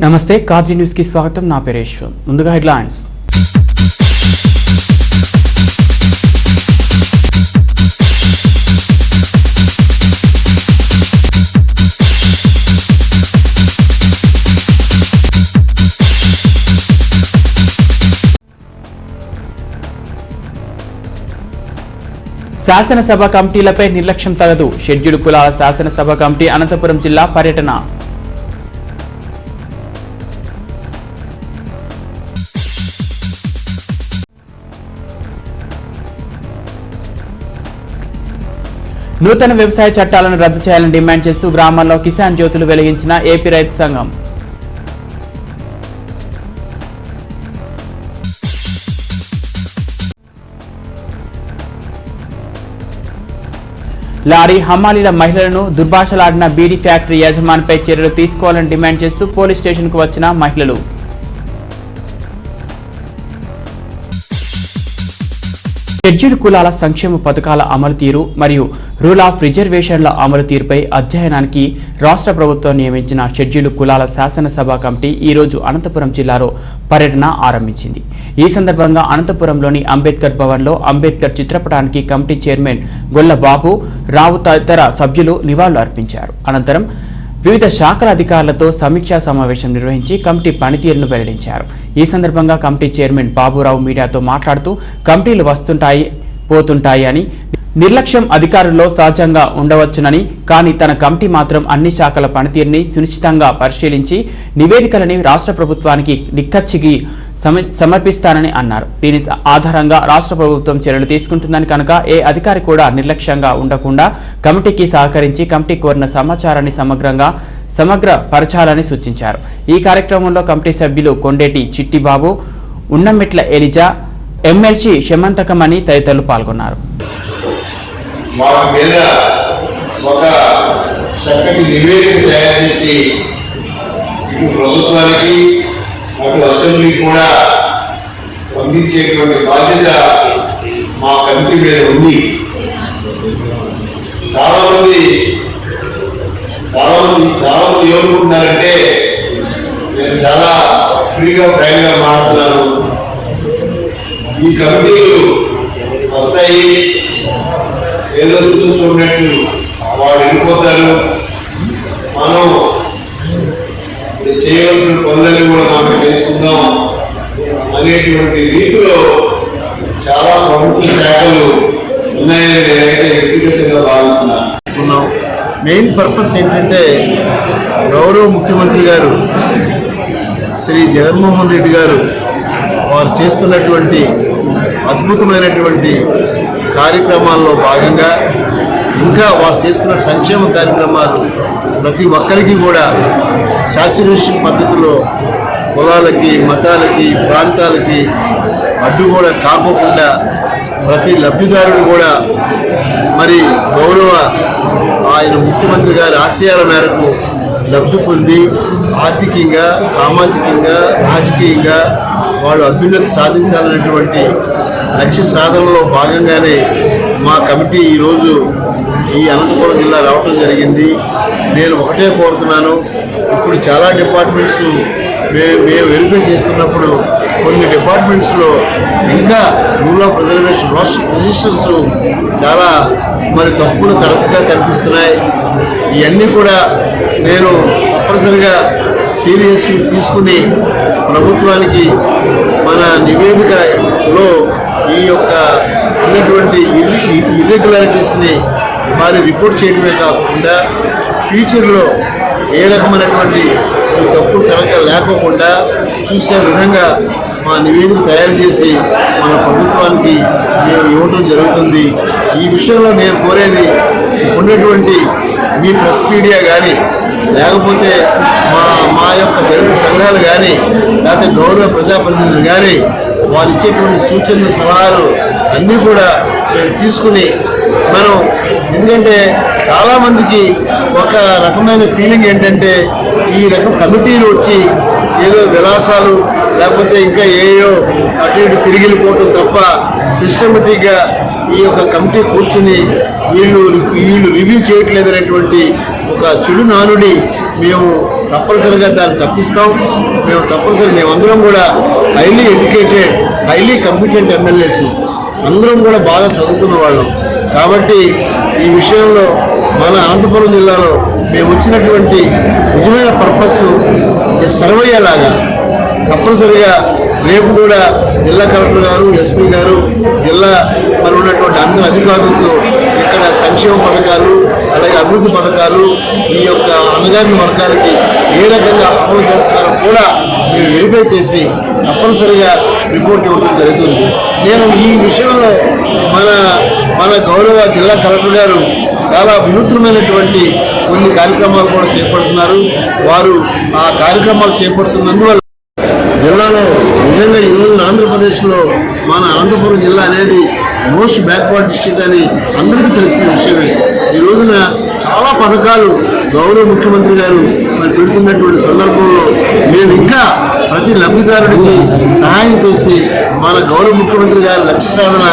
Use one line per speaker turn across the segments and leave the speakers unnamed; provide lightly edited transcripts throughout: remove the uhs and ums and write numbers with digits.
నమస్తే కాజీ న్యూస్ కి స్వాగతం. నా పేరు ఈశ్వర్. ముందుగా హెడ్లైన్స్. శాసనసభ కమిటీలపై నిర్లక్ష్యం తగదు. షెడ్యూల్ కులాల శాసనసభ కమిటీ అనంతపురం జిల్లా పర్యటన. నూతన వ్యవసాయ చట్టాలను రద్దు చేయాలని డిమాండ్ చేస్తూ గ్రామాల్లో కిసాన్ జ్యోతులు వెలిగించిన ఏపీ రైతు సంఘం. లారీ హమాలీల మహిళలను దుర్భాషలాడిన బీడీ ఫ్యాక్టరీ యజమానిపై చర్యలు తీసుకోవాలని డిమాండ్ చేస్తూ పోలీస్ స్టేషన్కు వచ్చిన మహిళలు. షెడ్యూల్ కులాల సంక్షేమ పథకాల అమలు తీరు మరియు రూల్ ఆఫ్ రిజర్వేషన్ల అమలు తీరుపై అధ్యయనానికి రాష్ట్ర ప్రభుత్వం నియమించిన షెడ్యూల్ కులాల శాసనసభ కమిటీ ఈరోజు అనంతపురం జిల్లాలో పర్యటన ఆరంభించింది. ఈ సందర్భంగా అనంతపురంలోని అంబేద్కర్ భవన్లో అంబేద్కర్ చిత్రపటానికి కమిటీ చైర్మన్ గొల్ల బాబు రావు తదితర సభ్యులు నివాళులు అర్పించారు. అనంతరం వివిధ శాఖల అధికారులతో సమీక్షా సమావేశం నిర్వహించి కమిటీ పనితీరును వెల్లడించారు. ఈ సందర్భంగా కమిటీ చైర్మన్ బాబురావు మీడియాతో మాట్లాడుతూ కమిటీలు వస్తుంటాయి పోతుంటాయి అని, నిర్లక్ష్యం అధికారుల్లో సహజంగా ఉండవచ్చునని, కానీ తన కమిటీ మాత్రం అన్ని శాఖల పనితీరుని సునిశ్చితంగా పరిశీలించి నివేదికలని రాష్ట్ర ప్రభుత్వానికి నిక్కచ్చిగి సమర్పిస్తానని అన్నారు. దీని ఆధారంగా రాష్ట్ర ప్రభుత్వం చర్యలు తీసుకుంటుందని కనుక ఏ అధికారి కూడా నిర్లక్ష్యంగా ఉండకుండా కమిటీకి సహకరించి కమిటీ కోరిన సమాచారాన్ని సమగ్రపరచాలని సూచించారు. ఈ కార్యక్రమంలో కమిటీ సభ్యులు కొండేటి చిట్టిబాబు, ఉన్నమెట్ల ఎలిజా, ఎమ్మెల్సీ శమంతకమణి తదితరులు పాల్గొన్నారు.
అటు అసెంబ్లీ కూడా అందించేటువంటి బాధ్యత మా కమిటీ మీద ఉంది. చాలా మంది ఏమనుకుంటున్నారంటే నేను చాలా ఫ్రీగా ఫ్రాంక్గా మాట్లాడుతున్నాను, ఈ కమిటీలు వస్తాయి ఏదో చూసినట్టు వాళ్ళు వెళ్ళిపోతారు, మనం చేయవలసిన పనులని కూడా మనం చేసుకుందాం అనేటువంటి రీతిలో చాలా ప్రభుత్వ శాఖలు ఉన్నాయని నేనైతే వ్యక్తిగతంగా భావిస్తున్నాను.
మెయిన్ పర్పస్ ఏంటంటే గౌరవ ముఖ్యమంత్రి గారు శ్రీ జగన్మోహన్ రెడ్డి గారు వారు చేస్తున్నటువంటి అద్భుతమైనటువంటి కార్యక్రమాల్లో భాగంగా ఇంకా వారు చేస్తున్న సంక్షేమ కార్యక్రమాలు ప్రతి ఒక్కరికి కూడా సాచురేషన్ పద్ధతిలో కులాలకి, మతాలకి, ప్రాంతాలకి అడ్డు కూడా కాకుండా ప్రతి లబ్ధిదారుడు కూడా మరి గౌరవ ఆయన ముఖ్యమంత్రి గారి ఆశయాల మేరకు లబ్ధి పొంది ఆర్థికంగా, సామాజికంగా, రాజకీయంగా వాళ్ళు అభ్యున్నతి సాధించాలనేటువంటి లక్ష్య సాధనలో భాగంగానే మా కమిటీ ఈరోజు ఈ అనంతపురం జిల్లా రావడం జరిగింది. నేను ఒకటే కోరుతున్నాను, ఇప్పుడు చాలా డిపార్ట్మెంట్స్ మేము వెరిఫై చేస్తున్నప్పుడు కొన్ని డిపార్ట్మెంట్స్లో ఇంకా రూల్ ఆఫ్ రిజర్వేషన్ రిజిస్టర్స్ చాలా మరి తప్పులు తడపుగా కనిపిస్తున్నాయి. ఇవన్నీ కూడా నేను తప్పనిసరిగా సీరియస్గా తీసుకుని ప్రభుత్వానికి మన నివేదికలో ఈ యొక్క ఉన్నటువంటి ఇర్రెగ్యులారిటీస్ని మరి రిపోర్ట్ చేయడమే కాకుండా ఫ్యూచర్లో ఏ రకమైనటువంటి తప్పులు తడక లేకోకుండా చూసే విధంగా మా నివేదిక తయారు చేసి మన ప్రభుత్వానికి మేము ఇవ్వడం జరుగుతుంది. ఈ విషయంలో నేను కోరేది ఉన్నటువంటి మీ ప్రెస్ మీడియా కానీ, లేకపోతే మా యొక్క దళిత సంఘాలు కానీ, లేకపోతే గౌరవ ప్రజాప్రతినిధులు కానీ వారు ఇచ్చేటువంటి సూచనలు, సలహాలు అన్నీ కూడా మేము తీసుకుని మనం, ఎందుకంటే చాలామందికి ఒక రకమైన ఫీలింగ్ ఏంటంటే ఈ రకం కమిటీలు వచ్చి ఏదో విలాసాలు లేకపోతే ఇంకా ఏయో అటు ఇటు తిరిగిపోవటం తప్ప సిస్టమేటిక్గా ఈ యొక్క కమిటీ కూర్చుని వీళ్ళు రివ్యూ చేయట్లేదనేటువంటి ఒక చెడు నానుడి మేము తప్పనిసరిగా దాన్ని తప్పిస్తాం. మేమందరం కూడా highly educated, highly competent MLAs, అందరం కూడా బాగా చదువుకున్న వాళ్ళం. కాబట్టి ఈ విషయంలో మన అనంతపురం జిల్లాలో మేము వచ్చినటువంటి నిజమైన పర్పస్ సర్వ్ అయ్యేలాగా తప్పనిసరిగా రేపు కూడా జిల్లా కలెక్టర్ గారు, ఎస్పీ గారు, జిల్లా మరి ఉన్నటువంటి అందరి అధికారులతో ఇక్కడ సంక్షేమ పథకాలు అలాగే అభివృద్ధి పథకాలు ఈ యొక్క అణగారిన వర్గాలకి ఏ రకంగా అమలు చేస్తున్నారో కూడా మేము వెరిఫై చేసి తప్పనిసరిగా రిపోర్ట్ ఇవ్వడం జరుగుతుంది. నేను ఈ విషయంలో మన గౌరవ జిల్లా కలెక్టర్ గారు చాలా వినూత్నమైనటువంటి కొన్ని కార్యక్రమాలు కూడా చేపడుతున్నారు. వారు ఆ కార్యక్రమాలు చేపడుతున్నందువల్ల జిల్లాలో నిజంగా ఈ రోజున ఆంధ్రప్రదేశ్లో మన అనంతపురం జిల్లా అనేది మోస్ట్ బ్యాక్వర్డ్ డిస్ట్రిక్ట్ అని అందరికీ తెలిసిన విషయమే. ఈ రోజున చాలా పథకాలు గౌరవ ముఖ్యమంత్రి గారు మరి పెడుతున్నటువంటి సందర్భంలో మేము ఇంకా ప్రతి లబ్ధిదారుడికి సహాయం చేసి మన గౌరవ ముఖ్యమంత్రి గారి లక్ష్య సాధన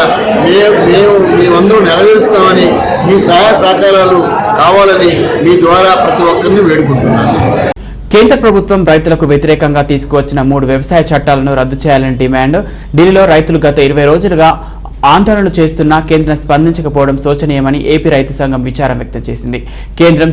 మేమందరం నెరవేరుస్తామని మీ సహాయ సహకారాలు కావాలని మీ ద్వారా ప్రతి ఒక్కరిని వేడుకుంటున్నాను.
కేంద్ర ప్రభుత్వం రైతులకు వ్యతిరేకంగా తీసుకువచ్చిన 3 వ్యవసాయ చట్టాలను రద్దు చేయాలని డిమాండ్. ఢిల్లీలో రైతులు గత 20 రోజులుగా ఆందోళనలు చేస్తున్నా కేంద్రం స్పందించకపోవడం శోచనీయమని ఏపీ రైతు సంఘం విచారం వ్యక్తం చేసింది. కేంద్రం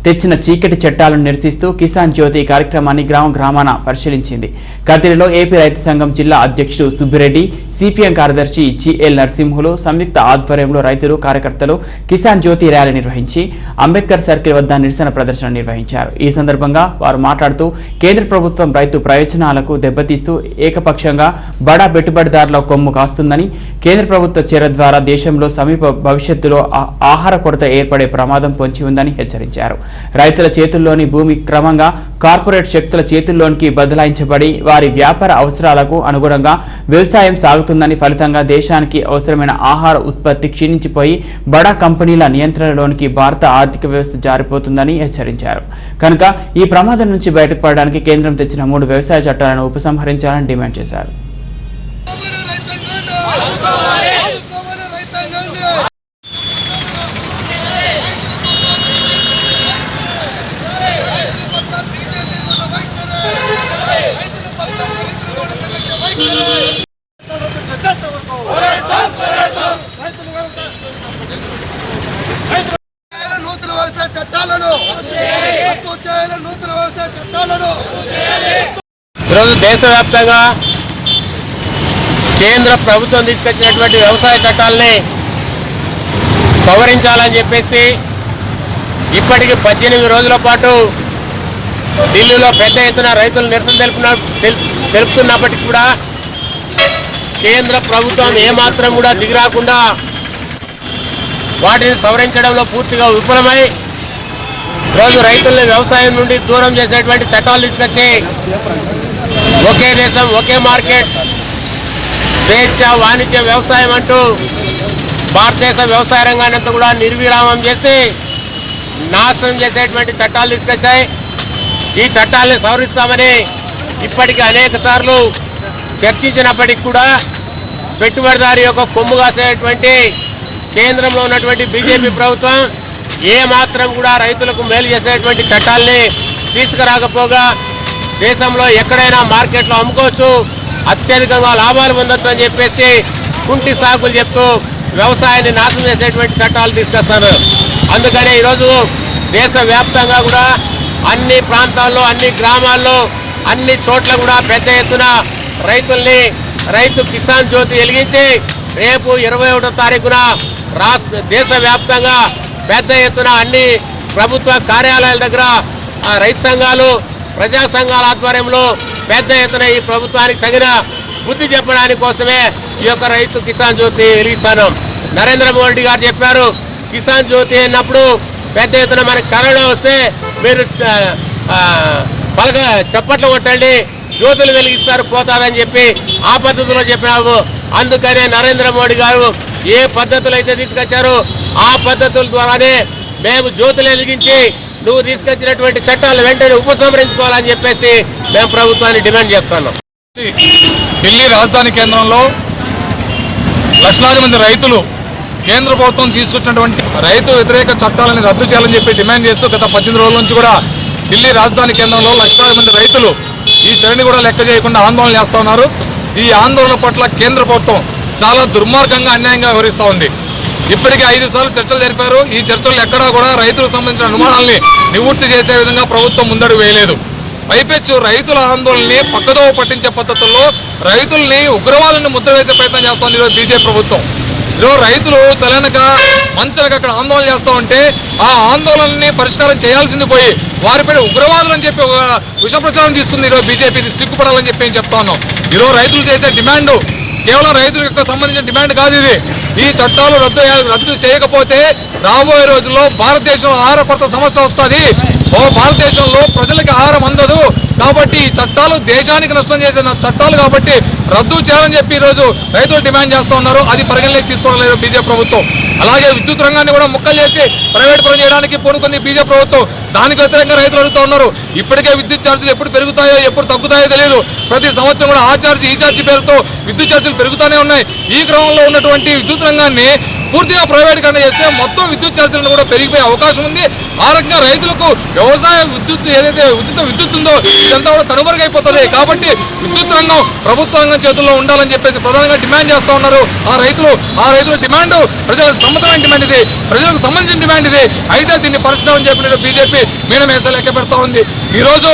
తెచ్చిన చీకటి చట్టాలను నిరసిస్తూ కిసాన్ జ్యోతి కార్యక్రమాన్ని గ్రామాన పరిశీలించింది. కదిరిలో ఏపీ రైతు సంఘం జిల్లా అధ్యక్షుడు సుబ్బిరెడ్డి, సిపిఎం కార్యదర్శి జిఎల్ నరసింహులు సంయుక్త ఆధ్వర్యంలో రైతులు, కార్యకర్తలు కిసాన్ జ్యోతి ర్యాలీ నిర్వహించి అంబేద్కర్ సర్కిల్ వద్ద నిరసన ప్రదర్శన నిర్వహించారు. ఈ సందర్భంగా వారు మాట్లాడుతూ కేంద్ర ప్రభుత్వం రైతు ప్రయోజనాలకు దెబ్బతీస్తూ ఏకపక్షంగా బడా పెట్టుబడిదారుల కొమ్ము కాస్తుందని, కేంద్ర ప్రభుత్వ చర్య ద్వారా దేశంలో సమీప భవిష్యత్తులో ఆహార కొరత ఏర్పడే ప్రమాదం పొంచి ఉందని హెచ్చరించారు. రైతుల చేతుల్లోని భూమి క్రమంగా కార్పొరేట్ శక్తుల చేతుల్లోనికి బదలాయించబడి వారి వ్యాపార అవసరాలకు అనుగుణంగా వ్యవసాయం సాగుతుందని, ఫలితంగా దేశానికి అవసరమైన ఆహార ఉత్పత్తి క్షీణించిపోయి బడా కంపెనీల నియంత్రణలోనికి భారత ఆర్థిక వ్యవస్థ జారిపోతుందని హెచ్చరించారు. కనుక ఈ ప్రమాదం నుంచి బయటపడడానికి కేంద్రం తెచ్చిన 3 వ్యవసాయ చట్టాలను ఉపసంహరించాలని డిమాండ్ చేశారు.
ఈరోజు దేశవ్యాప్తంగా కేంద్ర ప్రభుత్వం తీసుకొచ్చినటువంటి వ్యవసాయ చట్టాలని సవరించాలని చెప్పేసి ఇప్పటికి 18 రోజుల పాటు ఢిల్లీలో పెద్ద ఎత్తున రైతులు నిరసన తెలుపుతున్నప్పటికీ కూడా కేంద్ర ప్రభుత్వం ఏమాత్రం కూడా దిగిరాకుండా వాటిని సవరించడంలో పూర్తిగా విఫలమై రోజు రైతుల్ని వ్యవసాయం నుండి దూరం చేసేటువంటి చట్టాలు తీసుకొచ్చి ఒకే దేశం, ఒకే మార్కెట్, స్వేచ్ఛ వాణిజ్య వ్యవసాయం అంటూ భారతదేశ వ్యవసాయ రంగాన్ని అంతా కూడా నిర్విరామం చేసి నాశనం చేసేటువంటి చట్టాలు తీసుకొచ్చాయి. ఈ చట్టాలని సవరిస్తామని ఇప్పటికీ అనేక సార్లు చర్చించినప్పటికీ కూడా పెట్టుబడిదారి యొక్క కొమ్ము కాసేటువంటి కేంద్రంలో ఉన్నటువంటి బీజేపీ ప్రభుత్వం ఏమాత్రం కూడా రైతులకు మేలు చేసేటువంటి చట్టాలని తీసుకురాకపోగా దేశంలో ఎక్కడైనా మార్కెట్లో అమ్ముకోవచ్చు, అత్యధికంగా లాభాలు పొందొచ్చు అని చెప్పేసి కుంటి సాకులు చెప్తూ వ్యవసాయాన్ని నాశనం చేసేటువంటి చట్టాలు తీసుకొస్తారు. అందుకని ఈరోజు దేశవ్యాప్తంగా కూడా అన్ని ప్రాంతాల్లో, అన్ని గ్రామాల్లో, అన్ని చోట్ల కూడా పెద్ద ఎత్తున రైతు కిసాన్ జ్యోతి వెలిగించి రేపు 21వ తారీఖున దేశవ్యాప్తంగా పెద్ద ఎత్తున అన్ని ప్రభుత్వ కార్యాలయాల దగ్గర రైతు సంఘాలు, ప్రజా సంఘాల ఆధ్వర్యంలో పెద్ద ఎత్తున ఈ ప్రభుత్వానికి తగిన బుద్ధి చెప్పడానికి కోసమే ఈ యొక్క రైతు కిసాన్ జ్యోతి వెలిగిస్తాను. నరేంద్ర మోడీ గారు చెప్పారు, కిసాన్ జ్యోతి అన్నప్పుడు పెద్ద ఎత్తున మనకి కరోనా వస్తే మీరు చప్పట్లు కొట్టండి, జ్యోతులు వెలిగిస్తారు పోతాదని చెప్పి ఆ పద్ధతిలో చెప్పినాము. అందుకనే నరేంద్ర మోడీ గారు ఏ పద్ధతులు అయితే తీసుకొచ్చారో ఆ పద్ధతుల ద్వారానే మేము జ్యోతులు వెలిగించి నువ్వు తీసుకొచ్చినటువంటి చట్టాలు వెంటనే ఉపసంహరించుకోవాలని చెప్పేసి మేము ప్రభుత్వాన్ని డిమాండ్ చేస్తున్నాం.
ఢిల్లీ రాజధాని కేంద్రంలో లక్షలాది మంది రైతులు కేంద్ర ప్రభుత్వం తీసుకొచ్చినటువంటి రైతు వ్యతిరేక చట్టాలను రద్దు చేయాలని చెప్పి డిమాండ్ చేస్తూ గత 18 రోజుల నుంచి కూడా ఢిల్లీ రాజధాని కేంద్రంలో లక్షలాది మంది రైతులు ఈ చలిని కూడా లెక్క చేయకుండా ఆందోళన చేస్తూ ఉన్నారు. ఈ ఆందోళన పట్ల కేంద్ర ప్రభుత్వం చాలా దుర్మార్గంగా అన్యాయంగా వ్యవహరిస్తూ ఉంది. ఇప్పటికే 5 సార్లు చర్చలు జరిపారు. ఈ చర్చలు ఎక్కడా కూడా రైతులకు సంబంధించిన అనుమానాల్ని నివృత్తి చేసే విధంగా ప్రభుత్వం ముందడుగు వేయలేదు. పైపెచ్చు రైతుల ఆందోళనని పక్కదోవ పట్టించే పద్ధతుల్లో రైతుల్ని ఉగ్రవాదులను ముద్ర వేసే ప్రయత్నం చేస్తోంది ఈరోజు బీజేపీ ప్రభుత్వం. ఈరోజు రైతులు చలనక మంచనక అక్కడ ఆందోళన చేస్తూ ఉంటే ఆ ఆందోళనని పరిష్కారం చేయాల్సింది పోయి వారిపై ఉగ్రవాదులు అని చెప్పి ఒక విష ప్రచారం తీసుకుంది ఈరోజు బీజేపీ. సిగ్గుపడాలని చెప్పి నేను చెప్తా ఉన్నాం. ఈరోజు రైతులు చేసే డిమాండ్ కేవలం రైతులకు సంబంధించిన డిమాండ్ కాదు ఇది. ఈ చట్టాలు రద్దు చేయకపోతే రాబోయే రోజుల్లో భారతదేశంలో ఆహార కొరత సమస్య వస్తుంది. భారతదేశంలో ప్రజలకు ఆహారం అందదు. కాబట్టి ఈ చట్టాలు దేశానికి నష్టం చేసిన చట్టాలు కాబట్టి రద్దు చేయాలని చెప్పి ఈరోజు రైతులు డిమాండ్ చేస్తూ ఉన్నారు. అది పరిగణలోకి తీసుకోవడం లేదు బీజేపీ ప్రభుత్వం. అలాగే విద్యుత్ రంగాన్ని కూడా ముక్కలు చేసి ప్రైవేట్ పరం చేయడానికి పూనుకుంది బీజేపీ ప్రభుత్వం. దానికి వ్యతిరేకంగా రైతులు అడుగుతూ ఉన్నారు. ఇప్పటికే విద్యుత్ ఛార్జీలు ఎప్పుడు పెరుగుతాయో ఎప్పుడు తగ్గుతాయో తెలియదు. ప్రతి సంవత్సరం కూడా ఆ ఛార్జీ ఈ ఛార్జీ పేరుతో విద్యుత్ ఛార్జీలు పెరుగుతూనే ఉన్నాయి. ఈ క్రమంలో ఉన్నటువంటి విద్యుత్ రంగాన్ని పూర్తిగా ప్రైవేటీకరణ చేస్తే మొత్తం విద్యుత్ ఛార్జీలను కూడా పెరిగిపోయే అవకాశం ఉంది. ఆ రకంగా రైతులకు వ్యవసాయ విద్యుత్ ఏదైతే ఉచిత విద్యుత్ ఉందో ఇదంతా కూడా కనుమరుగైపోతుంది. కాబట్టి విద్యుత్ రంగం ప్రభుత్వ రంగం చేతుల్లో ఉండాలని చెప్పేసి ప్రధానంగా డిమాండ్ చేస్తూ ఉన్నారు ఆ రైతుల డిమాండ్ ప్రజలకు సమ్మతమైన డిమాండ్ ఇది, ప్రజలకు సంబంధించిన డిమాండ్ ఇది. అయితే దీన్ని పరిష్కారం చేయకుండా బీజేపీ మీనమేస లెక్క పెడతా ఉంది. ఈరోజు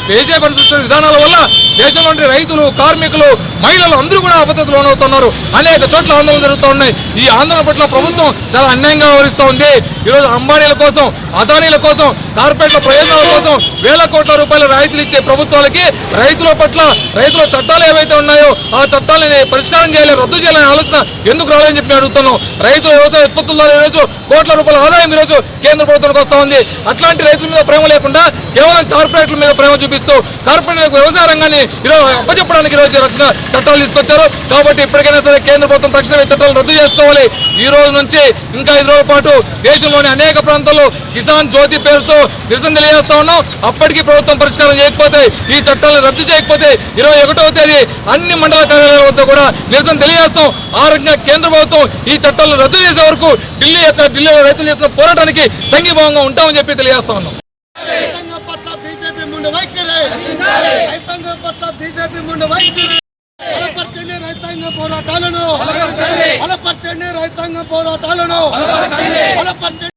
బీజేపీ అనుసరిస్తున్న విధానాల వల్ల దేశంలోని రైతులు, కార్మికులు, మహిళలు అందరూ కూడా అభద్రతకు లోనవుతున్నారు. అనేక చోట్ల ఆందోళన జరుగుతూ ఉన్నాయి. ఈ ఆందోళన పట్ల ప్రభుత్వం చాలా అన్యాయంగా వ్యవహరిస్తూ ఉంది. ఈరోజు అంబానీల కోసం, అదానీల కోసం, కార్పొరేట్ల ప్రయోజనాల కోసం వేల కోట్ల రూపాయల రాయితీలు ఇచ్చే ప్రభుత్వాలకి రైతుల చట్టాలు ఏవైతే ఉన్నాయో ఆ చట్టాలని పరిష్కారం చేయాలి, రద్దు చేయాలనే ఆలోచన ఎందుకు రాలేదని చెప్పి అడుగుతున్నాం. రైతుల వ్యవసాయ ఉత్పత్తుల ద్వారా ఈరోజు కోట్ల రూపాయల ఆదాయం ఈరోజు కేంద్ర ప్రభుత్వానికి వస్తూ ఉంది. అట్లాంటి రైతుల మీద ప్రేమ లేకుండా కేవలం కార్పొరేట్ల మీద ప్రేమ చూపిస్తూ కార్పొరేట్ వ్యవసాయ రంగాన్ని ఈరోజు అప్పచెప్పడానికి ఈరోజు రకంగా చట్టాలు తీసుకొచ్చారు. కాబట్టి ఇప్పటికైనా సరే కేంద్ర ప్రభుత్వం తక్షణమే చట్టాలు రద్దు చేసుకోవాలి. ఈ రోజు నుంచి ఇంకా 5 రోజుల పాటు దేశంలోని అనేక ప్రాంతాల్లో కిసాన్ జ్యోతి పేరుతో నిరసన తెలియజేస్తా ఉన్నాం. అప్పటికీ ప్రభుత్వం పరిష్కారం చేయకపోతే, ఈ చట్టాలను రద్దు చేయకపోతే 21వ తేదీ అన్ని మండల కార్యాలయాల వద్ద కూడా నిరసన తెలియజేస్తాం. ఆ రకంగా కేంద్ర ప్రభుత్వం ఈ చట్టాలను రద్దు చేసే వరకు ఢిల్లీలో రైతులు చేసిన పోరాటానికి సంఘీభావంగా ఉంటామని చెప్పి తెలియజేస్తా ఉన్నాం.
రైతాంగం పట్ల బీజేపీ ముందు వైఖరి, రైతాంగం పట్ల బీజేపీ ముందు వైఖరి. బలపరచండి రైతాంగ పోరాటాలను, బలపరచండి రైతాంగ పోరాటాలను, బలపరచండి.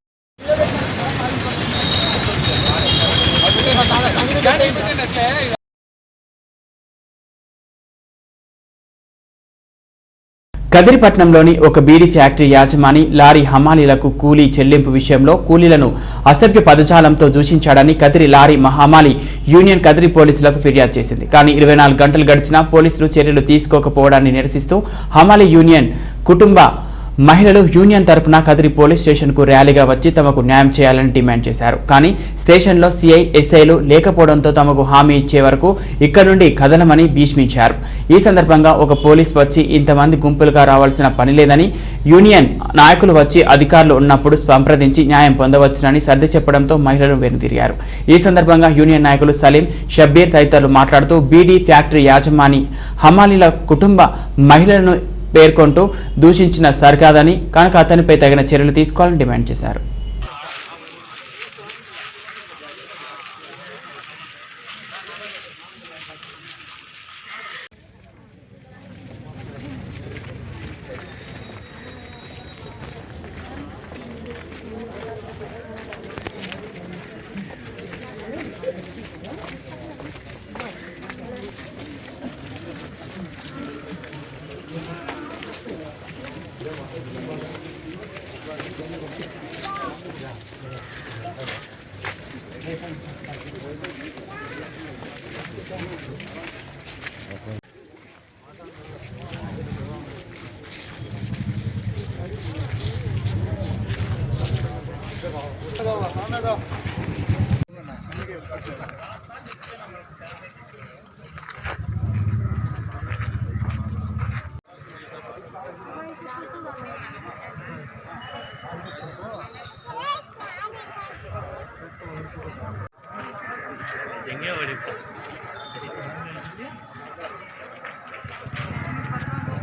కదిరిపట్నంలోని ఒక బీడీ ఫ్యాక్టరీ యాజమాని లారీ హమాలీలకు కూలీ చెల్లింపు విషయంలో కూలీలను అసభ్య పదజాలంతో దూషించాడని కదిరి లారీ హమాలీ యూనియన్ కదిరి పోలీసులకు ఫిర్యాదు చేసింది. కానీ 24 గంటలు గడిచినా పోలీసులు చర్యలు తీసుకోకపోవడాన్ని నిరసిస్తూ హమాలీ యూనియన్ కుటుంబ మహిళలు యూనియన్ తరపున కదిరి పోలీస్ స్టేషన్కు ర్యాలీగా వచ్చి తమకు న్యాయం చేయాలని డిమాండ్ చేశారు. కానీ స్టేషన్లో సిఐ, ఎస్ఐలు లేకపోవడంతో తమకు హామీ ఇచ్చే వరకు ఇక్కడ నుండి కదలమని భీష్మించారు. ఈ సందర్భంగా ఒక పోలీస్ వచ్చి ఇంతమంది గుంపులుగా రావాల్సిన పని లేదని, యూనియన్ నాయకులు వచ్చి అధికారులు ఉన్నప్పుడు సంప్రదించి న్యాయం పొందవచ్చునని సర్ది చెప్పడంతో మహిళలు వెనుతిరిగారు. ఈ సందర్భంగా యూనియన్ నాయకులు సలీం, షబ్బీర్ తదితరులు మాట్లాడుతూ బీడీ ఫ్యాక్టరీ యాజమాని హమాలీల కుటుంబ మహిళలను పేర్కొంటూ దూషించిన సరికాదని, కనుక అతనిపై తగిన చర్యలు తీసుకోవాలని డిమాండ్ చేశారు.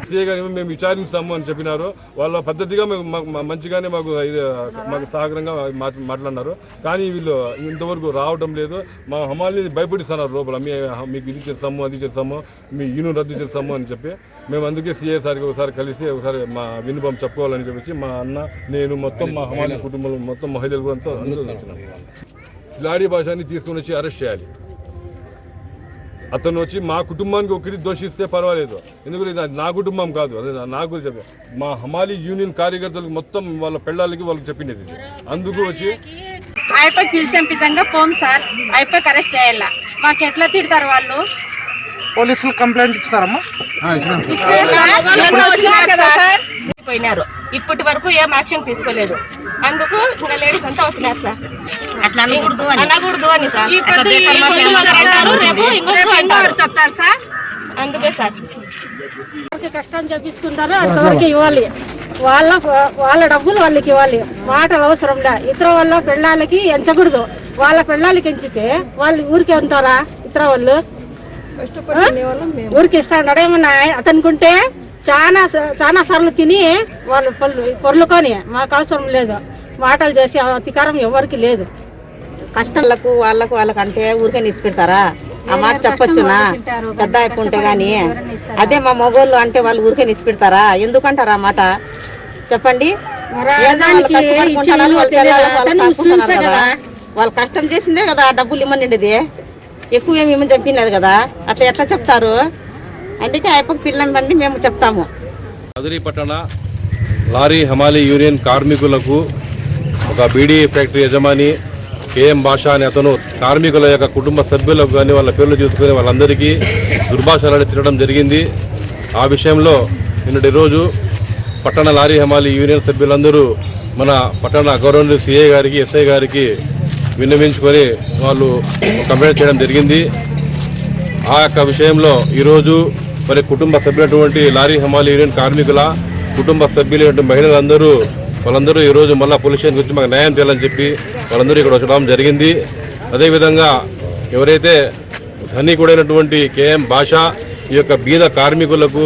సీఏ గారు మేము విచారిస్తాము అని చెప్పినారు. వాళ్ళ పద్ధతిగా మంచిగానే మాకు సహకారంగా మాట్లాడినారు. కానీ వీళ్ళు ఇంతవరకు రావడం లేదు. మా హమాలిని భయపడిస్తున్నారు లోపల, మీకు ఇది చేస్తాము అది చేస్తాము, మీ యూనియన్ రద్దు చేస్తాము అని చెప్పి. మేము అందుకే సీఏ సార్కి ఒకసారి కలిసి ఒకసారి మా విన్నపం చెప్పుకోవాలని చెప్పేసి మా అన్న, నేను, మొత్తం మా హమాలి కుటుంబంలో మొత్తం మహిళలు కూడా అందరూ వచ్చినాం. లారీ భాషని తీసుకొని వచ్చి అరెస్ట్ చేయాలి. అతను వచ్చి మా కుటుంబానికి ఒకటి దోషిస్తే పర్వాలేదు, ఎందుకంటే ఇది నా కుటుంబం కాదు, అదే నాకు మా హమాలి యూనియన్ కార్యకర్తలకు మొత్తం వాళ్ళ పెళ్ళాలకి వాళ్ళకి చెప్పినది. అందుకు వచ్చి
అయిపోయి పిలిచిన విధంగా పోం సార్, అయిపోయి అరెస్ట్ చేయాల. మాకు ఎట్లా తిడతారు వాళ్ళు?
పోలీసులు కంప్లైంట్ ఇస్తారమ్మా?
పోయినారు, ఇప్పటి వరకు ఏం యాక్షన్ తీసుకోలేదు. అందుకు ఇంకా లేడీస్ అంతా వచ్చినారు సార్. అట్లా అనకూడదు అని సార్, రేపు ఇంకొకరు చెప్తారు సార్. అందుకే సార్ కష్టం చూపించుకుంటారో అంతవరకు ఇవ్వాలి. వాళ్ళ డబ్బులు వాళ్ళకి ఇవ్వాలి. మాటలు అవసరం లే. ఇతర వాళ్ళ పెళ్ళాలకి ఎంచకూడదు. వాళ్ళ పెళ్ళాలకి ఎంచితే వాళ్ళు ఊరికే ఉంటారా? ఇతర వాళ్ళు ఊరికి ఇస్తాడు ఏమన్నా అతనుకుంటే చాలా సార్లు తిని వాళ్ళు పొర్లుకొని మాకు అవసరం లేదు. మాటలు చేసే అధికారం ఎవరికి లేదు.
కష్టంలకు వాళ్ళకంటే ఊరికే నిసిపెడతారా? ఆ మాట చెప్పొచ్చునా పెద్ద ఉంటే గాని? అదే మా మొగోళ్ళు అంటే వాళ్ళు ఊరికే నిసిపెడతారా? ఎందుకంటారా ఆ మాట చెప్పండి? వాళ్ళు కష్టం చేసిందే కదా డబ్బులు ఇమ్మనిండేది, ఎక్కువ ఏమి ఇమ్మని చెప్పినది కదా. అట్లా ఎట్లా చెప్తారు? అందుకే అయిపోయి పిల్లండి మేము చెప్తాము.
మధురి పట్టణ లారీ హమాలి యూనియన్ కార్మికులకు ఒక బీడీ ఫ్యాక్టరీ యజమాని కేఎం భాష అనే అతను కార్మికుల యొక్క కుటుంబ సభ్యులకు కానీ వాళ్ళ పేర్లు చూసుకుని వాళ్ళందరికీ దుర్భాషలాడి తినడం జరిగింది. ఆ విషయంలో నిన్నటి రోజు పట్టణ లారీ హమాలి యూనియన్ సభ్యులందరూ మన పట్టణ గవర్నర్ సిఐ గారికి ఎస్ఐ గారికి విన్నవించుకొని వాళ్ళు కంప్లైంట్ చేయడం జరిగింది. ఆ యొక్క విషయంలో ఈరోజు మరి కుటుంబ సభ్యులటువంటి లారీ హమాలి యూనియన్ కార్మికుల కుటుంబ సభ్యులైనటువంటి మహిళలందరూ వాళ్ళందరూ ఈరోజు మళ్ళీ పోలీస్ స్టేషన్కి వచ్చి మాకు న్యాయం చేయాలని చెప్పి వాళ్ళందరూ ఇక్కడ వచ్చడం జరిగింది. అదేవిధంగా ఎవరైతే ధనికుడైనటువంటి కేఎం భాష ఈ యొక్క బీద కార్మికులకు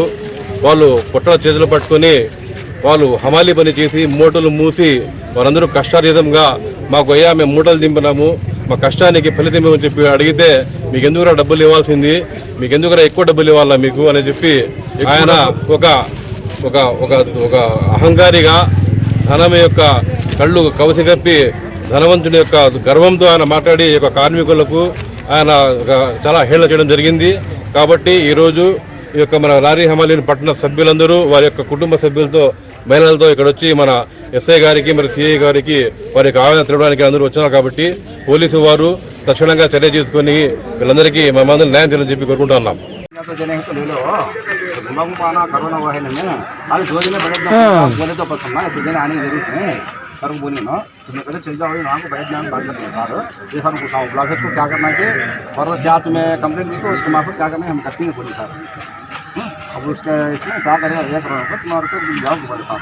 వాళ్ళు పొట్టల చేతులు పట్టుకొని వాళ్ళు హమాలి పని చేసి మూటలు మూసి వారందరూ కష్టార్జితంగా మాకు అయ్యా మేము మూటలు దింపినాము, మా కష్టానికి ఫలితం ఏమని చెప్పి అడిగితే మీకు ఎందుకురా డబ్బులు ఇవ్వాల్సింది, మీకు ఎందుకురా ఎక్కువ డబ్బులు ఇవ్వాలా మీకు అని చెప్పి ఆయన ఒక ఒక ఒక ఒక అహంకారిగా ధనం యొక్క కళ్ళు కవసి కప్పి ధనవంతుని యొక్క గర్వంతో ఆయన మాట్లాడి ఈ యొక్క కార్మికులకు ఆయన చాలా హేళన చేయడం జరిగింది. కాబట్టి ఈరోజు ఈ యొక్క మన లారీ హమాలి పట్టణ సభ్యులందరూ వారి యొక్క కుటుంబ సభ్యులతో మహిళలతో ఇక్కడ వచ్చి మన ఎస్ఐ గారికి మరి సిఐ గారికి వారి యొక్క ఆవేదన తెలవడానికి అందరూ వచ్చినారు. కాబట్టి పోలీసు వారు తక్షణంగా చర్య తీసుకొని వీళ్ళందరికీ మేమందరం న్యాయం చేయాలని చెప్పి కోరుకుంటున్నాం.
सर बोली ना तुम्हें पहले चल जाओ वहाँ को बैठ जाना बात करते हैं सर ये सर पूछा ब्लॉक हेड को क्या करना है कि और क्या तुम्हें कंप्लेंट दी तो उसके मार्फत क्या करना है हम करते हैं बोली सर। अब उसके इसमें क्या करेगा ये करोगे तुम्हारे तो जाओगे बोले sir.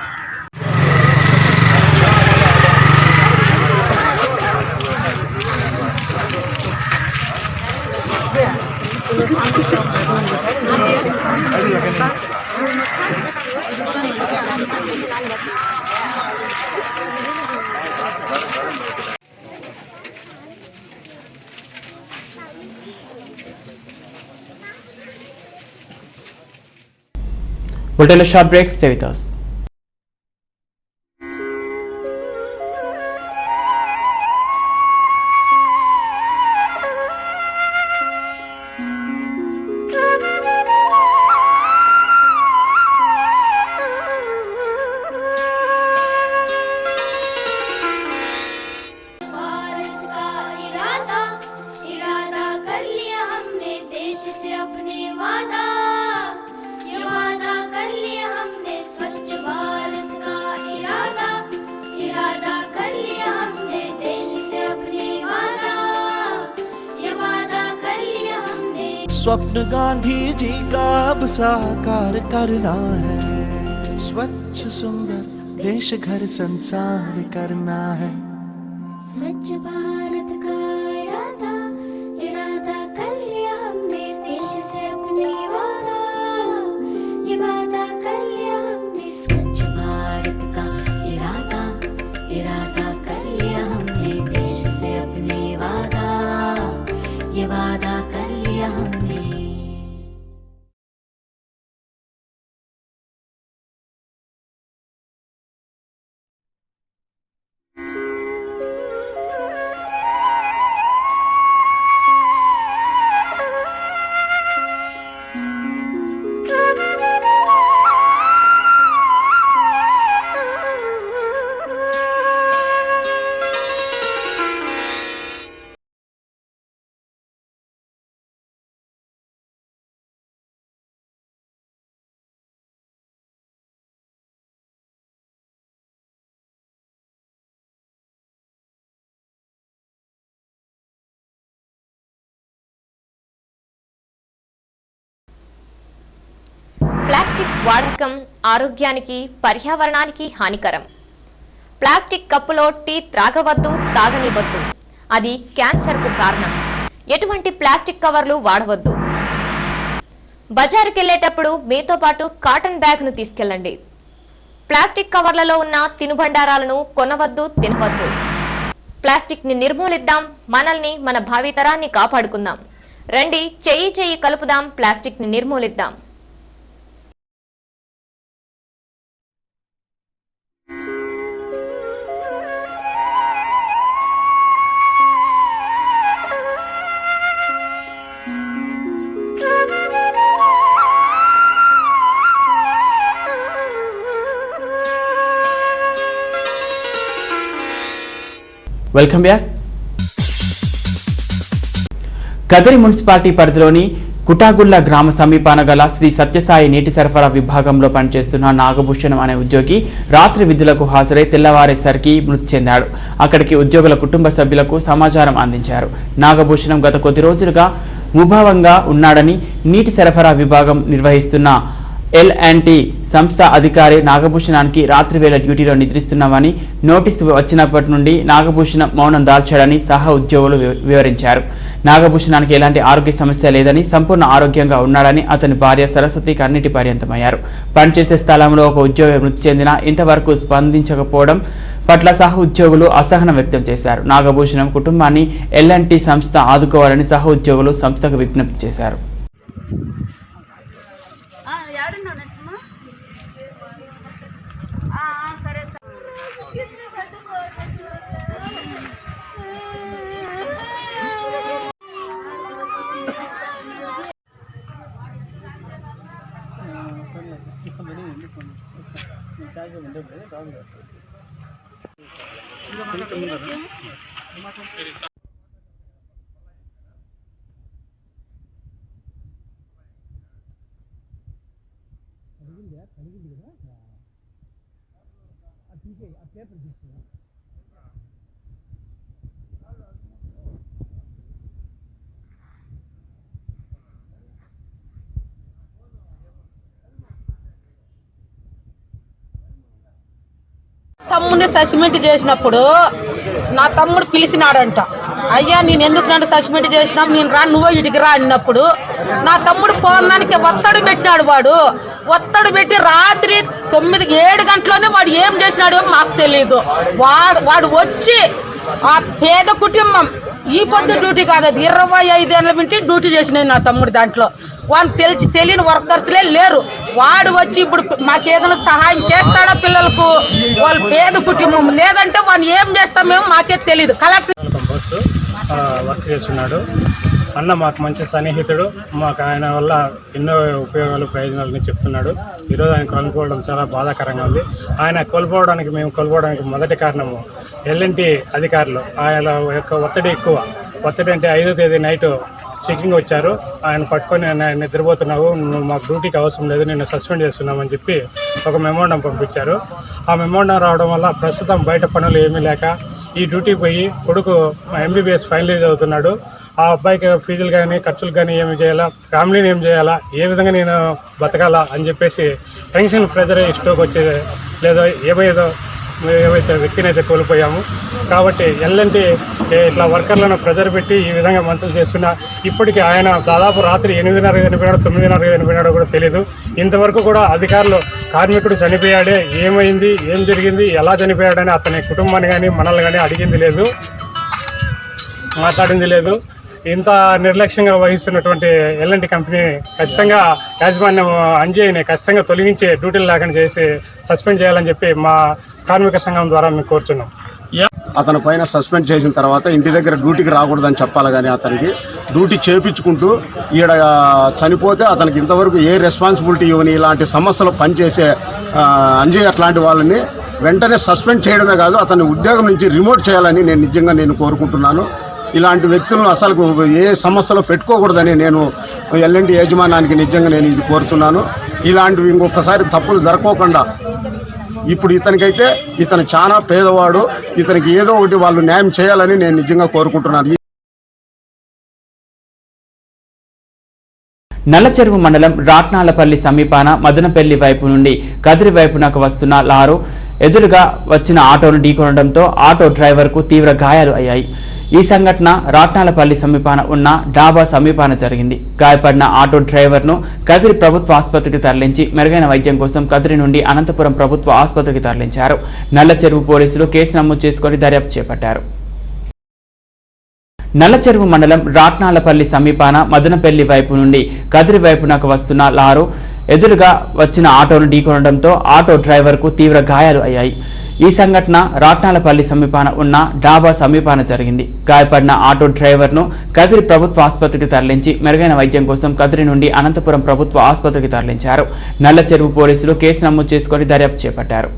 We'll take a short break. Stay with us.
स्वप्न गांधी जी का अब साकार करना है, स्वच्छ सुंदर देश घर संसार करना है।
स्वच्छ भारत का इरादा कर लिया हमने, देश से अपने वादा, ये वादा कर
ప్లాస్టిక్ వాడకం ఆరోగ్యానికి పర్యావరణానికి హానికరం. ప్లాస్టిక్ కప్పులో టీ త్రాగవద్దు, తాగనివద్దు. అది క్యాన్సర్కు కారణం. ఎటువంటి ప్లాస్టిక్ కవర్లు వాడవద్దు. బజారుకెళ్లేటప్పుడు మీతో పాటు కాటన్ బ్యాగ్ను తీసుకెళ్లండి. ప్లాస్టిక్ కవర్లలో ఉన్న తినుబండారాలను కొనవద్దు, తినవద్దు. ప్లాస్టిక్ ని నిర్మూలిద్దాం, మనల్ని మన భావితరాన్ని కాపాడుకుందాం. రండి, చెయ్యి చెయ్యి కలుపుదాం, ప్లాస్టిక్ ని నిర్మూలిద్దాం.
Welcome back. కదిరి మున్సిపాలిటీ పరిధిలోని కుటాగుళ్ల గ్రామ సమీపాన గల శ్రీ సత్యసాయి నీటి సరఫరా విభాగంలో పనిచేస్తున్న నాగభూషణం అనే ఉద్యోగి రాత్రి విధులకు హాజరై తెల్లవారేసరికి మృతి చెందాడు. అక్కడికి ఉద్యోగుల కుటుంబ సభ్యులకు సమాచారం అందించారు. నాగభూషణం గత కొద్ది రోజులుగా ముభావంగా ఉన్నాడని నీటి సరఫరా విభాగం నిర్వహిస్తున్న L&T సంస్థ అధికారి నాగభూషణానికి రాత్రి వేళ డ్యూటీలో నిద్రిస్తున్నామని నోటీసు వచ్చినప్పటి నుండి నాగభూషణం మౌనం దాల్చాడని సహా ఉద్యోగులు వివరించారు. నాగభూషణానికి ఎలాంటి ఆరోగ్య సమస్య లేదని, సంపూర్ణ ఆరోగ్యంగా ఉన్నాడని అతని భార్య సరస్వతి కన్నీటి పర్యంతమయ్యారు. పనిచేసే స్థలంలో ఒక ఉద్యోగి మృతి చెందిన ఇంతవరకు స్పందించకపోవడం పట్ల సహా ఉద్యోగులు అసహనం వ్యక్తం చేశారు. నాగభూషణం కుటుంబాన్ని L&T సంస్థ ఆదుకోవాలని సహా ఉద్యోగులు సంస్థకు విజ్ఞప్తి చేశారు.
తమ్ముడిని సస్పెండ్ చేసినప్పుడు నా తమ్ముడు పిలిచినాడంట. అయ్యా నేను ఎందుకు నన్ను సస్పెండ్ చేసినావు, నేను రా, నువ్వు ఇటుకి రా అన్నప్పుడు నా తమ్ముడు పోవడానికి ఒత్తిడి పెట్టినాడు. వాడు ఒత్తిడి పెట్టి రాత్రి 9-7 గంటలోనే వాడు ఏం చేసినాడో మాకు తెలియదు. వాడు వచ్చి ఆ పేద కుటుంబం ఈ పొద్దు డ్యూటీ కాదు, అది 25 ఏళ్ళ నుంచి డ్యూటీ చేసినది నా తమ్ముడు. దాంట్లో వాళ్ళు తెలియని వర్కర్స్లే లేరు. వాడు వచ్చి ఇప్పుడు మాకేదైనా సహాయం చేస్తాడా పిల్లలకు, వాళ్ళు పేద కుటుంబం లేదంటే వాళ్ళు ఏం చేస్తామేమో మాకే తెలియదు. కలెక్టర్
వర్క్ చేస్తున్నాడు అన్న, మాకు మంచి సన్నిహితుడు, మాకు ఆయన వల్ల ఎన్నో ఉపయోగాలు ప్రయోజనాలని చెప్తున్నాడు. ఈరోజు ఆయన కోల్పోవడం చాలా బాధాకరంగా ఉంది. ఆయన మేము కోల్పోవడానికి మొదటి కారణము L&T అధికారులు. ఆయన యొక్క ఒత్తిడి ఎక్కువ. ఒత్తిడి అంటే 5వ తేదీ నైటు చెకింగ్ వచ్చారు. ఆయన పట్టుకొని నిద్రపోతున్నావు, నువ్వు మాకు డ్యూటీకి అవసరం లేదు, నేను సస్పెండ్ చేస్తున్నామని చెప్పి ఒక మెమోండం పంపించారు. ఆ మెమోండం రావడం వల్ల ప్రస్తుతం బయట పనులు ఏమీ లేక ఈ డ్యూటీకి పోయి కొడుకు MBBS ఫైనల్ ఇయర్ చదువుతున్నాడు. ఆ అబ్బాయికి ఫీజులు కానీ ఖర్చులు కానీ ఏమి చేయాలా, ఫ్యామిలీని ఏం చేయాలా, ఏ విధంగా నేను బతకాలా అని చెప్పేసి టెన్షన్, ప్రెజర్, స్ట్రోక్ వచ్చేది లేదో ఏవైతే వ్యక్తిని అయితే కోల్పోయాము. కాబట్టి L&T ఇట్లా వర్కర్లను ప్రెజర్ పెట్టి ఈ విధంగా మనుషులు చేస్తున్నా ఇప్పటికీ ఆయన దాదాపు రాత్రి 8:30 చనిపోయాడు, 9:30 చనిపోయాడో కూడా తెలియదు. ఇంతవరకు కూడా అధికారులు కార్మికుడు చనిపోయాడే, ఏమైంది, ఏం జరిగింది, ఎలా చనిపోయాడని అతని కుటుంబాన్ని కానీ మనల్ని కానీ అడిగింది లేదు, మాట్లాడింది లేదు. ఇంత నిర్లక్ష్యంగా వహిస్తున్నటువంటి L&T కంపెనీ ఖచ్చితంగా యాజమాన్యం అంజయ్యని ఖచ్చితంగా తొలగించి డ్యూటీలు లేకుండా చేసి సస్పెండ్ చేయాలని చెప్పి మా కార్మిక సంఘం ద్వారా మేము కోరుచున్నాం.
అతని పైన సస్పెండ్ చేసిన తర్వాత ఇంటి దగ్గర డ్యూటీకి రాకూడదని చెప్పాలి, కానీ అతనికి డ్యూటీ చేపించుకుంటూ ఈడ చనిపోతే అతనికి ఇంతవరకు ఏ రెస్పాన్సిబిలిటీ ఇవ్వని ఇలాంటి సంస్థలో పనిచేసే అంజయ్ అట్లాంటి వాళ్ళని వెంటనే సస్పెండ్ చేయడమే కాదు, అతని ఉద్యోగం నుంచి రిమోట్ చేయాలని నేను కోరుకుంటున్నాను. ఇలాంటి వ్యక్తులను అసలు ఏ సంస్థలో పెట్టుకోకూడదని నేను L&T యాజమాన్యానికి నిజంగా నేను ఇది కోరుతున్నాను. ఇలాంటివి ఇంకొకసారి తప్పులు జరగకోకుండా ఇప్పుడు ఇతను చాలా పేదవాడు, ఇతనికి ఏదో ఒకటి వాళ్ళు న్యాయం చేయాలని నేను నిజంగా కోరుకుంటున్నాను.
నల్లచెరువు మండలం రాట్నాలపల్లి సమీపాన మదనపల్లి వైపు నుండి కదిరి వైపునకు వస్తున్న లారు ఎదురుగా వచ్చిన ఆటోను ఢీకొనడంతో ఆటో డ్రైవర్కు తీవ్ర గాయాలు అయ్యాయి. ఈ సంఘటన రాట్నాలపల్లి సమీపాన ఉన్న డాబా సమీపాన జరిగింది. గాయపడిన ఆటో డ్రైవర్ను కదిరి ప్రభుత్వ ఆసుపత్రికి తరలించి మెరుగైన వైద్యం కోసం కదిరి నుండి అనంతపురం ప్రభుత్వ ఆసుపత్రికి తరలించారు. నల్లచెరువు పోలీసులు కేసు నమోదు చేసుకుని దర్యాప్తు చేపట్టారు. నల్లచెరువు మండలం రాట్నాలపల్లి సమీపాన మదనపల్లి వైపు నుండి కదిరి వైపునకు వస్తున్న లారు ఎదురుగా వచ్చిన ఆటోను ఢీకొనడంతో ఆటో డ్రైవర్కు తీవ్ర గాయాలు అయ్యాయి. ఈ సంఘటన రాట్నాలపల్లి సమీపాన ఉన్న డాబా సమీపాన జరిగింది. గాయపడిన ఆటో డ్రైవర్ను కదిరి ప్రభుత్వ ఆసుపత్రికి తరలించి మెరుగైన వైద్యం కోసం కదిరి నుండి అనంతపురం ప్రభుత్వ ఆసుపత్రికి తరలించారు. నల్లచెరువు పోలీసులు కేసు నమోదు చేసుకుని దర్యాప్తు చేపట్టారు.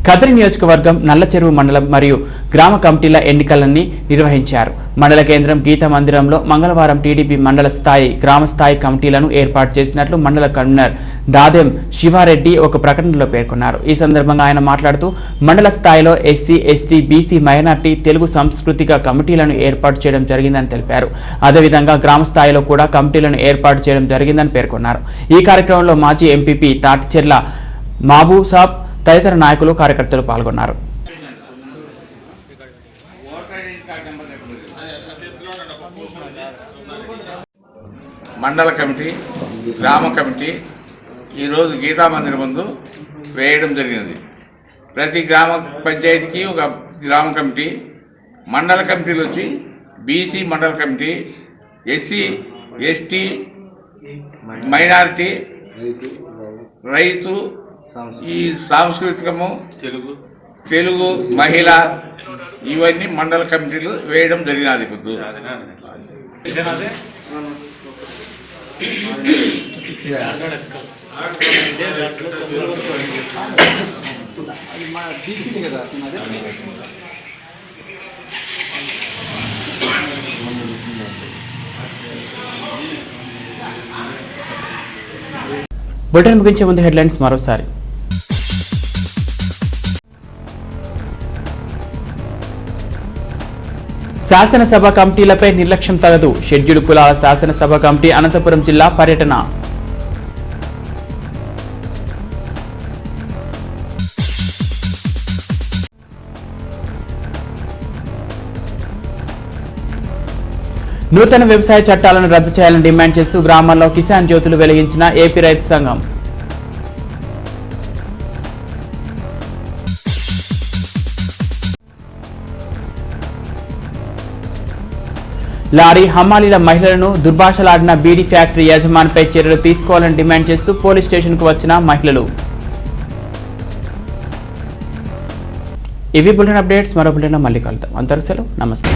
కదిరి నియోజకవర్గం నల్లచెరువు మండలం మరియు గ్రామ కమిటీల ఎన్నికలన్నీ నిర్వహించారు. మండల కేంద్రం గీతా మందిరంలో మంగళవారం టీడీపీ మండల స్థాయి గ్రామ స్థాయి కమిటీలను ఏర్పాటు చేసినట్లు మండల కన్వీనర్ దాదెం శివారెడ్డి ఒక ప్రకటనలో పేర్కొన్నారు. ఈ సందర్భంగా ఆయన మాట్లాడుతూ మండల స్థాయిలో SC, ST, BC, minority, Telugu సాంస్కృతిక కమిటీలను ఏర్పాటు చేయడం జరిగిందని తెలిపారు. అదేవిధంగా గ్రామ స్థాయిలో కూడా కమిటీలను ఏర్పాటు చేయడం జరిగిందని పేర్కొన్నారు. ఈ కార్యక్రమంలో మాజీ ఎంపీపీ తాటిచెర్ల మహబూసాబ్ తదితర నాయకులు కార్యకర్తలు పాల్గొన్నారు.
మండల కమిటీ, గ్రామ కమిటీ ఈరోజు గీతా మందిరం ముందు వేయడం జరిగినది. ప్రతి గ్రామ పంచాయతీకి ఒక గ్రామ కమిటీ, మండల కమిటీలు వచ్చి బీసీ మండల కమిటీ, ఎస్సీ, ఎస్టీ, మైనారిటీ, రైతు, ఈ సాంస్కృతికము, తెలుగు, మహిళ, ఇవన్నీ మండల కమిటీలు వేయడం జరిగినది. పొద్దు
బులెటిన్ ముగించే ముందు హెడ్లైన్స్ మరోసారి. శాసనసభ కమిటీలపై నిర్లక్ష్యం తగదు. షెడ్యూల్ కులాల శాసనసభ కమిటీ అనంతపురం జిల్లా పర్యటన. నూతన వ్యవసాయ చట్టాలను రద్దు చేయాలని డిమాండ్ చేస్తూ గ్రామాల్లో కిసాన్ జ్యోతులు వెలిగించిన ఏపీ రైతు సంఘం. లారీ హమాలీల మహిళలను దుర్భాషలాడిన బీడీ ఫ్యాక్టరీ యజమానిపై చర్యలు తీసుకోవాలని డిమాండ్ చేస్తూ పోలీస్ స్టేషన్కు వచ్చిన మహిళలు. ఇవి బులెటిన్ అప్డేట్స్. మరో బులెటిన్లో మళ్ళీ కలుద్దాం. అంతవరకు సెలవు. నమస్తే.